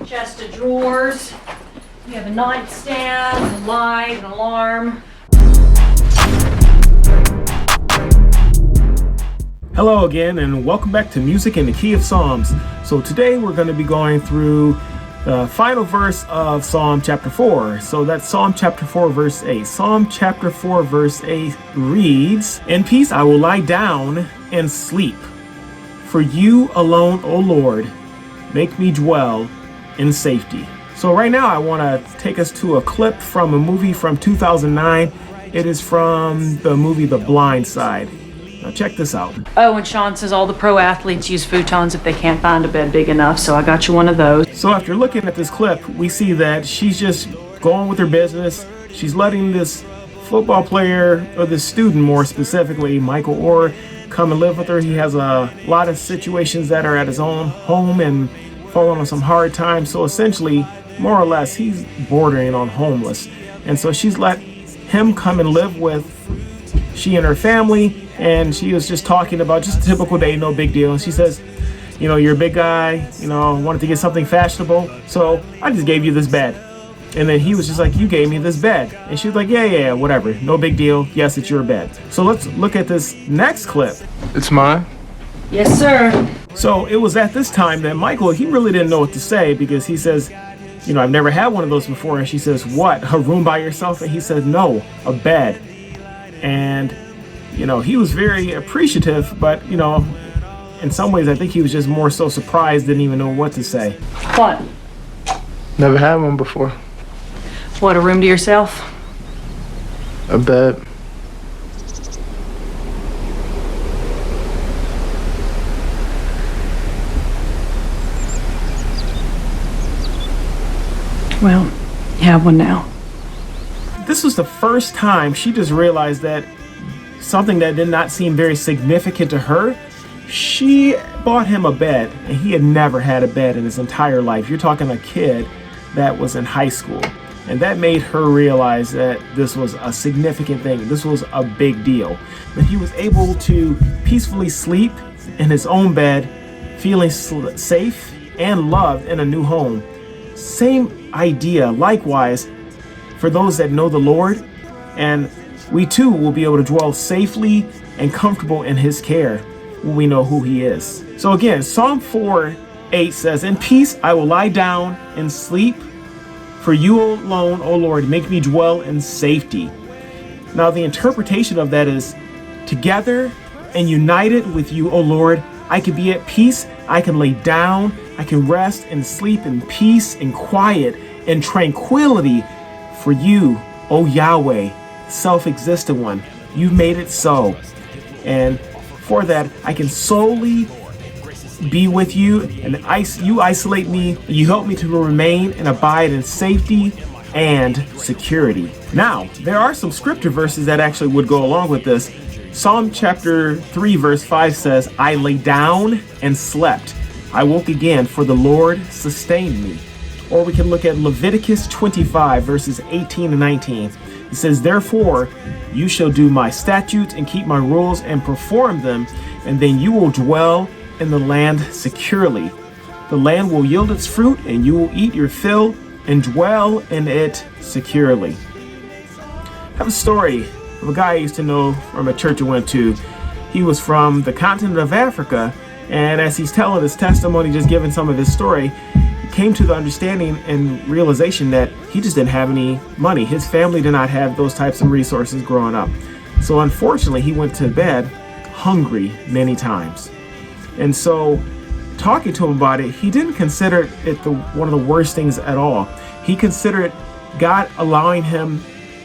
chest of drawers. We have a nightstand, a light, an alarm. Hello again, and welcome back to Music in the Key of Psalms. So today we're going to be going through the final verse of Psalm chapter 4. So that's Psalm chapter 4 verse 8. Psalm chapter 4 verse 8 reads, "In peace I will lie down and sleep. For you alone, O Lord, make me dwell in safety." So right now I want to take us to a clip from a movie from 2009. It is from the movie The Blind Side. Now check this out. Oh, and Sean says all the pro athletes use futons if they can't find a bed big enough, so I got you one of those. So after looking at this clip, we see that she's just going with her business. She's letting this football player, or this student more specifically, Michael Orr, come and live with her. He has a lot of situations that are at his own home and falling on some hard times. So essentially, more or less, he's bordering on homeless. And so she's let him come and live with she and her family. And she was just talking about just a typical day, no big deal. And she says, you know, you're a big guy, you know, wanted to get something fashionable, so I just gave you this bed. And then he was just like, you gave me this bed. And she was like, yeah, whatever, no big deal. Yes, it's your bed. So let's look at this next clip. It's mine? Yes, sir. So it was at this time that Michael, he really didn't know what to say, because he says, you know, I've never had one of those before. And she says, what, a room by yourself? And he says, no, a bed. And you know, he was very appreciative, but, you know, in some ways, I think he was just more so surprised, didn't even know what to say. What? Never had one before. What, a room to yourself? A bed. Well, you have one now. This was the first time she just realized that something that did not seem very significant to her, she bought him a bed, and he had never had a bed in his entire life. You're talking a kid that was in high school, and that made her realize that this was a significant thing. This was a big deal. That he was able to peacefully sleep in his own bed, feeling safe and loved in a new home. Same idea, likewise, for those that know the Lord, and we too will be able to dwell safely and comfortable in his care when we know who he is. So again, Psalm 4:8 says, "In peace I will lie down and sleep. For you alone, O Lord, make me dwell in safety." Now the interpretation of that is, together and united with you, O Lord, I can be at peace, I can lay down, I can rest and sleep in peace and quiet and tranquility. For you, O Yahweh, self-existent one, you've made it so. And for that, I can solely be with you, and you isolate me, you help me to remain and abide in safety and security. Now, there are some scripture verses that actually would go along with this. Psalm chapter 3 verse 5 says, "I lay down and slept. I woke again, for the Lord sustained me." Or we can look at Leviticus 25 verses 18 and 19. It says, "Therefore you shall do my statutes and keep my rules and perform them, and then you will dwell in the land securely. The land will yield its fruit, and you will eat your fill and dwell in it securely." I have a story of a guy I used to know from a church I went to. He was from the continent of Africa, and as he's telling his testimony, just giving some of his story, came to the understanding and realization that he just didn't have any money. His family did not have those types of resources growing up. So unfortunately, he went to bed hungry many times. And so talking to him about it, he didn't consider it one of the worst things at all. He considered God allowing him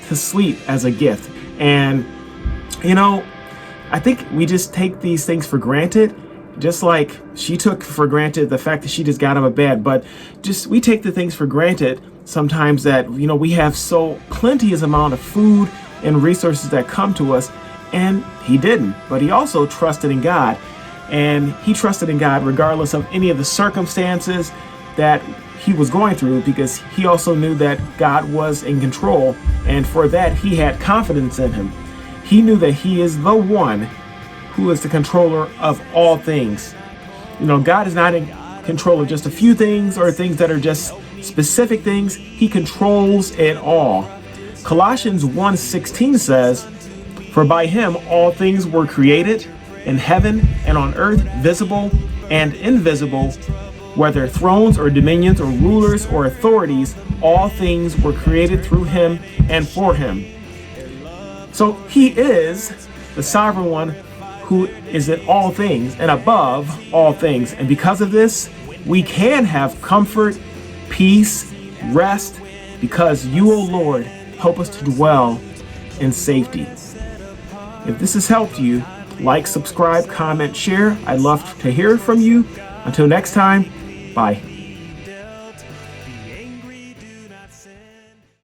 to sleep as a gift. And, you know, I think we just take these things for granted. Just like she took for granted the fact that she just got him a bed, but just we take the things for granted sometimes that, you know, we have so plenteous amount of food and resources that come to us, and he didn't. But he also trusted in God, and he trusted in God regardless of any of the circumstances that he was going through, because he also knew that God was in control, and for that he had confidence in him. He knew that he is the one who is the controller of all things. You know, God is not in control of just a few things or things that are just specific things. He controls it all. Colossians 1:16 says, "For by him all things were created, in heaven and on earth, visible and invisible, whether thrones or dominions or rulers or authorities, all things were created through him and for him." So he is the sovereign one who is in all things and above all things. And because of this, we can have comfort, peace, rest, because you, O Lord, help us to dwell in safety. If this has helped you, like, subscribe, comment, share. I'd love to hear from you. Until next time, bye.